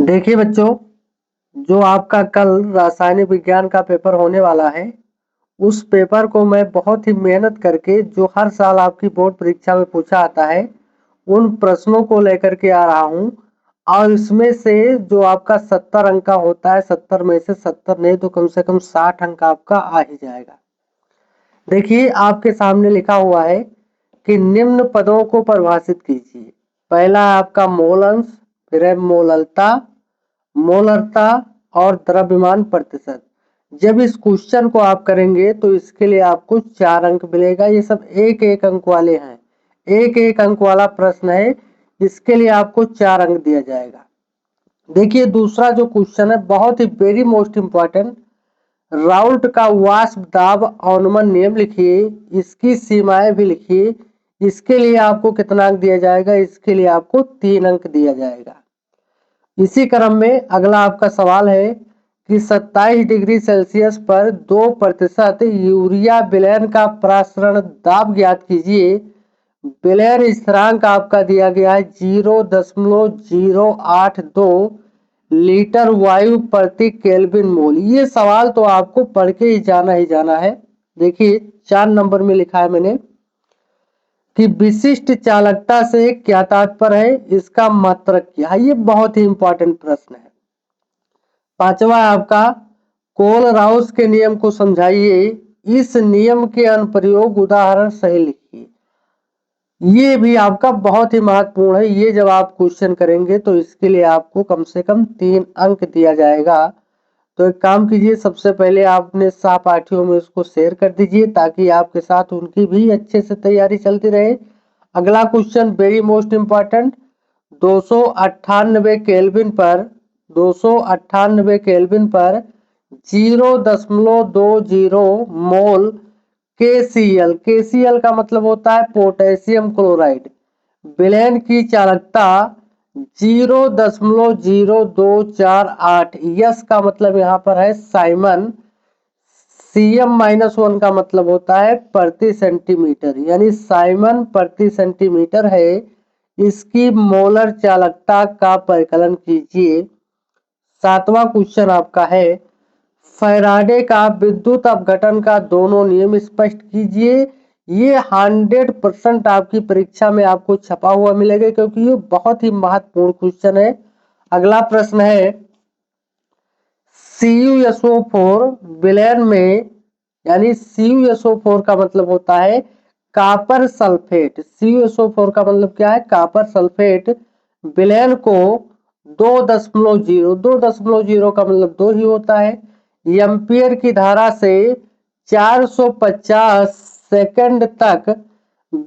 देखिए बच्चों, जो आपका कल रासायनिक विज्ञान का पेपर होने वाला है, उस पेपर को मैं बहुत ही मेहनत करके जो हर साल आपकी बोर्ड परीक्षा में पूछा आता है, उन प्रश्नों को लेकर के आ रहा हूँ। और इसमें से जो आपका 70 अंक का होता है, 70 में से 70 नहीं तो कम से कम 60 अंक आपका आ ही जाएगा। देखिए आपके सामने लिखा हुआ है कि निम्न पदों को परिभाषित कीजिए। पहला आपका मोल अंश, फिर है मोललता, मोलरता और द्रव्यमान प्रतिशत। जब इस क्वेश्चन को आप करेंगे तो इसके लिए आपको 4 अंक मिलेगा। ये सब एक एक अंक वाले हैं, एक एक अंक वाला प्रश्न है, इसके लिए आपको 4 अंक दिया जाएगा। देखिए दूसरा जो क्वेश्चन है बहुत ही वेरी मोस्ट इंपॉर्टेंट, राउल्ट का वाष्प दाब अवनमन नियम लिखिए, इसकी सीमाएं भी लिखिए। इसके लिए आपको कितना अंक दिया जाएगा? इसके लिए आपको 3 अंक दिया जाएगा। इसी क्रम में अगला आपका सवाल है कि 27 डिग्री सेल्सियस पर 2% यूरिया विलयन का प्रसारण दाब ज्ञात कीजिए। विलयन स्थिरांक आपका दिया गया है 0.082 लीटर वायु प्रति केल्विन मोल। ये सवाल तो आपको पढ़ के ही जाना है। देखिए 4 नंबर में लिखा है मैंने कि विशिष्ट चालकता से क्या तात्पर्य है, इसका मात्रक क्या है। ये बहुत ही इंपॉर्टेंट प्रश्न है। पांचवा आपका कोलराउस के नियम को समझाइए, इस नियम के अनुप्रयोग उदाहरण सही लिखिए। ये भी आपका बहुत ही महत्वपूर्ण है। ये जब आप क्वेश्चन करेंगे तो इसके लिए आपको कम से कम 3 अंक दिया जाएगा। तो एक काम कीजिए, सबसे पहले आप अपने सहपाठियों में उसको शेयर कर दीजिए ताकि आपके साथ उनकी भी अच्छे से तैयारी चलती रहे। अगला question very most important, 298 kelvin पर 0.20 मोल KCl का मतलब होता है पोटेशियम क्लोराइड। विलयन की चालकता 0.0248। यस का मतलब यहाँ पर है साइमन। Cm-1 का मतलब होता है प्रति सेंटीमीटर, यानी साइमन प्रति सेंटीमीटर है। इसकी मोलर चालकता का परिकलन कीजिए। 7वां क्वेश्चन आपका है फैराडे का विद्युत अपघटन का दोनों नियम स्पष्ट कीजिए। ये 100% आपकी परीक्षा में आपको छपा हुआ मिलेगा क्योंकि ये बहुत ही महत्वपूर्ण क्वेश्चन है। अगला प्रश्न है CuSO4 विलयन में, यानी CuSO4 का मतलब होता है कॉपर सल्फेट। CuSO4 का मतलब क्या है? Copper sulphate. विलयन को 2.0 का मतलब 2 ही होता है। एम्पियर की धारा से 450 सेकंड तक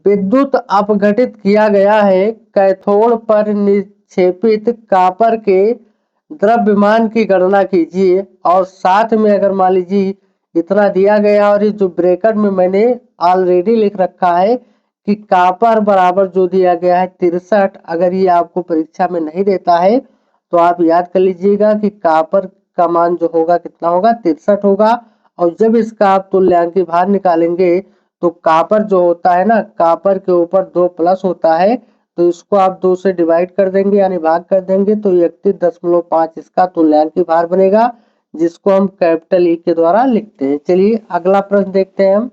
विद्युत अपघटित किया गया है। कैथोड पर निक्षेपित कॉपर के द्रव्यमान की गणना कीजिए। और साथ में अगर मान लीजिए इतना दिया गया और ये जो ब्रैकेट में मैंने ऑलरेडी लिख रखा है कि कॉपर बराबर जो दिया गया है 63। अगर ये आपको परीक्षा में नहीं देता है तो आप याद कर लीजिएगा कि कॉपर का मान जो होगा कितना होगा? 63 होगा। और जब इसका आप तुल्यांकी भार निकालेंगे तो कॉपर जो होता है ना, कॉपर के ऊपर 2 प्लस होता है, तो इसको आप 2 से डिवाइड कर देंगे यानी भाग कर देंगे तो 31.5 इसका तुल्यांकी भार बनेगा, जिसको हम कैपिटल ई के द्वारा लिखते हैं। चलिए अगला प्रश्न देखते हैं हम।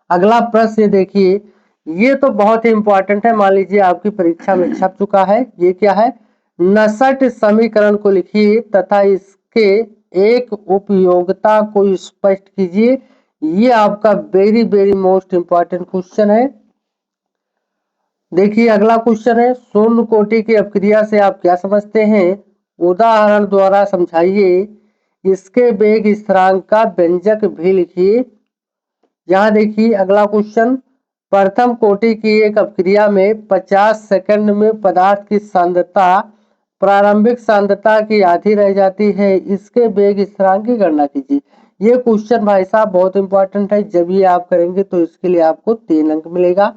अगला प्रश्न ये देखिए, ये तो बहुत ही इंपॉर्टेंट है, मान लीजिए आपकी परीक्षा में छप चुका है। ये क्या है? नसट समीकरण को लिखिए तथा इसके एक उपयोगिता को स्पष्ट कीजिए। ये आपका वेरी मोस्ट इंपॉर्टेंट क्वेश्चन है। देखिए अगला क्वेश्चन है शून्य कोटि की अपक्रिया से आप क्या समझते हैं? उदाहरण द्वारा समझाइए। इसके वेग स्थिरांक का व्यंजक भी लिखिए। यहाँ देखिए अगला क्वेश्चन, प्रथम कोटि की एक अपक्रिया में 50 सेकंड में पदार्थ की सांद्रता प्रारंभिक सांद्रता की आधी रह जाती है। इसके वेग स्थिरांक की गणना कीजिए। ये क्वेश्चन भाई साहब बहुत इंपॉर्टेंट है। जब ये आप करेंगे तो इसके लिए आपको 3 अंक मिलेगा।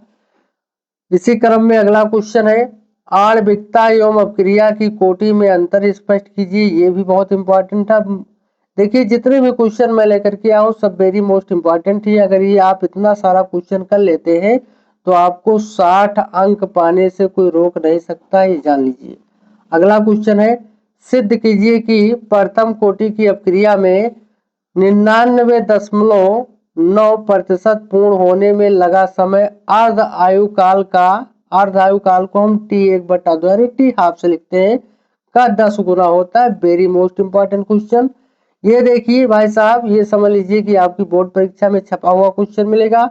इसी क्रम में अगला क्वेश्चन है आणविकता एवं अपक्रिया की कोटि में अंतर स्पष्ट कीजिए। ये भी बहुत इंपॉर्टेंट है। देखिए जितने भी क्वेश्चन मैं लेकर के आऊँ सब वेरी मोस्ट इंपॉर्टेंट ही। अगर ये आप इतना सारा क्वेश्चन कर लेते हैं तो आपको 60 अंक पाने से कोई रोक नहीं सकता, ये जान लीजिए। अगला क्वेश्चन है सिद्ध कीजिए कि प्रथम कोटि की अपक्रिया में 99.9% पूर्ण होने में लगा समय अर्ध आयु काल को हम T1/2 यानी T½ से लिखते हैं का 10 गुना होता है। Very most important question. ये देखिए भाई साहब, ये समझ लीजिए कि आपकी बोर्ड परीक्षा में छपा हुआ क्वेश्चन मिलेगा।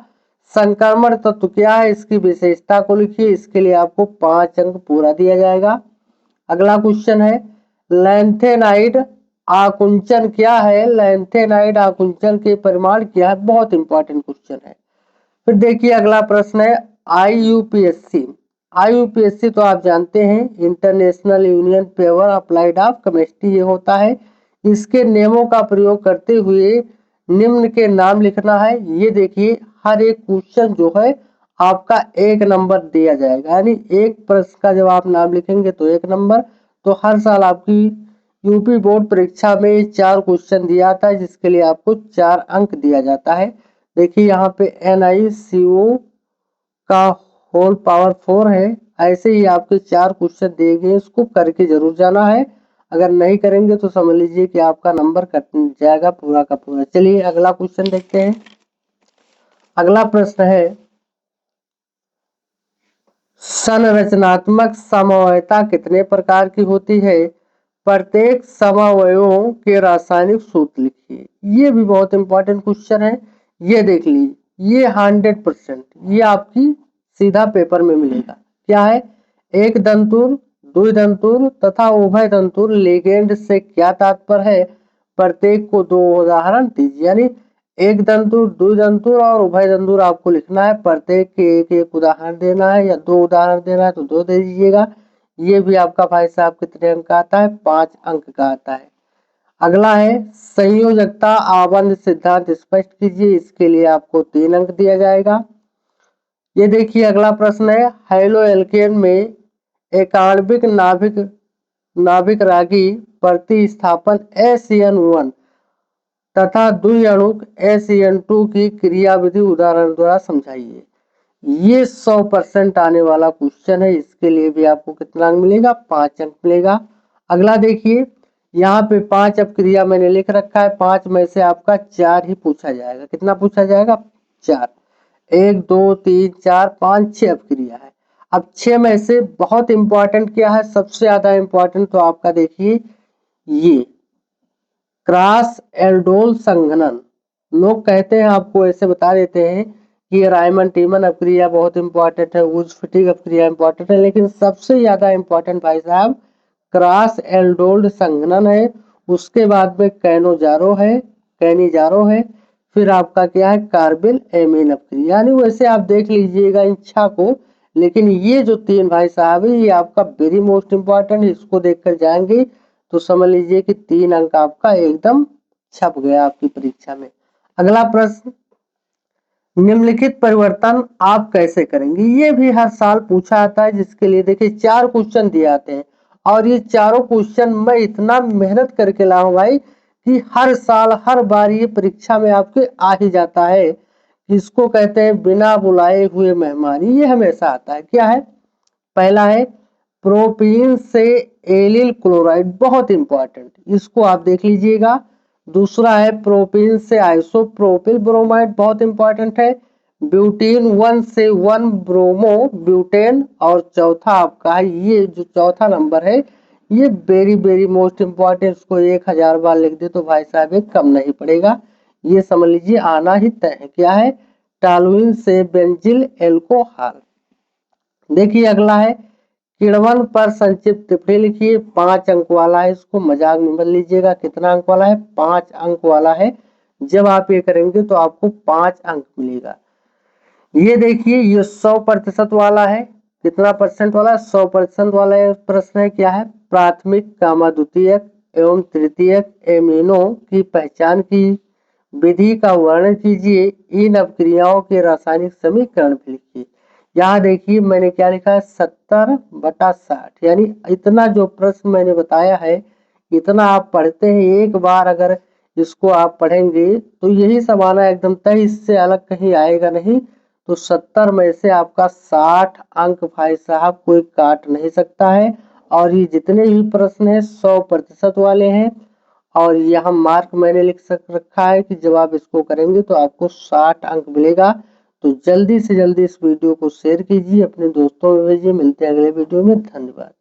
संक्रमण तत्व क्या है, इसकी विशेषता को लिखिए। इसके लिए आपको 5 अंक पूरा दिया जाएगा। अगला क्वेश्चन है लैंथेनाइड आकुंचन क्या है। लैंथेनाइड आकुंचन के परिमाण क्या है, बहुत इंपॉर्टेंट क्वेश्चन है। फिर देखिए अगला प्रश्न है IUPAC। IUPAC तो आप जानते हैं, international union paper applied of chemistry, ये होता है। इसके नियमों का प्रयोग करते हुए निम्न के नाम लिखना है। ये देखिए हर एक क्वेश्चन जो है आपका 1 नंबर दिया जाएगा, यानी एक प्रश्न का जब आप नाम लिखेंगे तो 1 नंबर। तो हर साल आपकी यूपी बोर्ड परीक्षा में 4 क्वेश्चन दिया आता है, जिसके लिए आपको 4 अंक दिया जाता है। देखिए यहाँ पे NiCO का होल पावर 4 है। ऐसे ही आपके 4 क्वेश्चन दिए गए, इसको करके जरूर जाना है। अगर नहीं करेंगे तो समझ लीजिए कि आपका नंबर कट जाएगा पूरा का पूरा। चलिए अगला क्वेश्चन देखते हैं। अगला प्रश्न है संरचनात्मक समवायता कितने प्रकार की होती है। प्रत्येक समवायों के रासायनिक सूत्र लिखिए। ये भी बहुत इंपॉर्टेंट क्वेश्चन है। ये देख लीजिए, ये 100% ये आपकी सीधा पेपर में मिलेगा। क्या है, एक दंतुर, द्विदंतुर तथा उभय दंतुर लिगेंड से क्या तात्पर्य है। प्रत्येक को 2 उदाहरण दीजिए, यानी एक दंतुर, द्विदंतुर और उभय दंतुर आपको लिखना है। प्रत्येक के एक एक उदाहरण देना है, या 2 उदाहरण देना है तो 2 दे दीजिएगा। ये भी आपका भाई साहब कितने अंक का आता है, 5 अंक का आता है। अगला है संयोजकता आबंध सिद्धांत स्पष्ट कीजिए। इसके लिए आपको 3 अंक दिया जाएगा। ये देखिए अगला प्रश्न है हैलो एल्केन में एकाण्विक नाभिक रागी प्रतिस्थापन ACN1 तथा द्विअणुक ACN2 की क्रियाविधि उदाहरण द्वारा समझाइए। ये 100% आने वाला क्वेश्चन है। इसके लिए भी आपको कितना अंक मिलेगा, 5 अंक मिलेगा। अगला देखिए, यहाँ पे 5 अपक्रिया मैंने लिख रखा है। 5 में से आपका 4 ही पूछा जाएगा। कितना पूछा जाएगा, 4। 1 2 3 4 5 6 अपक्रिया है। अब 6 में से बहुत इंपॉर्टेंट क्या है, सबसे ज्यादा इंपॉर्टेंट तो आपका देखिए ये क्रॉस एल्डोल संघनन। लोग कहते हैं, आपको ऐसे बता देते हैं कि रायमन टीमन अपक्रिया बहुत इंपॉर्टेंट है, वुड्स फिटिग अपक्रिया इंपॉर्टेंट है, लेकिन सबसे ज्यादा इंपॉर्टेंट भाई साहब क्रॉस एल्डोल्ड संघनन है। उसके बाद में कैनिजारो है। फिर आपका क्या है, कार्बिल एमीन अपक्रिया। यानी वैसे आप देख लीजिएगा इच्छा को, लेकिन ये जो 3 भाई साहब है ये आपका वेरी मोस्ट इंपॉर्टेंट। इसको देखकर जाएंगे तो समझ लीजिए कि 3 अंक आपका एकदम छप गया आपकी परीक्षा में। अगला प्रश्न, निम्नलिखित परिवर्तन आप कैसे करेंगे। ये भी हर साल पूछा आता है, जिसके लिए देखिए 4 क्वेश्चन दिए आते हैं, और ये चारों क्वेश्चन मैं इतना मेहनत करके लाया हूं भाई कि हर साल हर बार ये परीक्षा में आपके आ ही जाता है। इसको कहते हैं बिना बुलाए हुए मेहमान। ये हमेशा आता है। क्या है, पहला है प्रोपीन से एलिल क्लोराइड, बहुत इंपॉर्टेंट, इसको आप देख लीजिएगा। दूसरा है प्रोपीन से आइसोप्रोपिल ब्रोमाइड, बहुत इंपॉर्टेंट है। ब्यूटीन 1 से 1 ब्रोमो ब्यूटेन। और चौथा आपका है, ये जो चौथा नंबर है ये वेरी मोस्ट इंपॉर्टेंट। इसको 1000 बार लिख दे तो भाई साहब ये कम नहीं पड़ेगा। ये समझ लीजिए आना ही तय है। क्या है, टॉलुइन से बेंजिल एल्कोहल। देखिए अगला है किण्वन पर संक्षिप्त टिप्पणी लिखिए। 5 अंक वाला है, इसको मजाक में मत लीजिएगा। कितना अंक वाला है, 5 अंक वाला है। जब आप ये करेंगे तो आपको 5 अंक मिलेगा। ये देखिए ये 100% वाला है। कितना परसेंट वाला, 100% वाला प्रश्न है। क्या है, प्राथमिक गामा द्वितीयक एवं तृतीयक एमिनो की पहचान की विधि का वर्णन कीजिए। इन अपक्रियाओं के रासायनिक समीकरण भी लिखिए। यहाँ देखिए मैंने क्या लिखा है, 70/60। यानी इतना जो प्रश्न मैंने बताया है, इतना आप पढ़ते हैं। एक बार अगर इसको आप पढ़ेंगे तो यही सब आना एकदम तय, इससे अलग कहीं आएगा नहीं। तो 70 में से आपका 60 अंक भाई साहब कोई काट नहीं सकता है। और ये जितने भी प्रश्न हैं 100% वाले हैं। और यहाँ मार्क मैंने लिख रखा है कि जब आप इसको करेंगे तो आपको 60 अंक मिलेगा। तो जल्दी से जल्दी इस वीडियो को शेयर कीजिए, अपने दोस्तों में भेजिए। मिलते हैं अगले वीडियो में। धन्यवाद।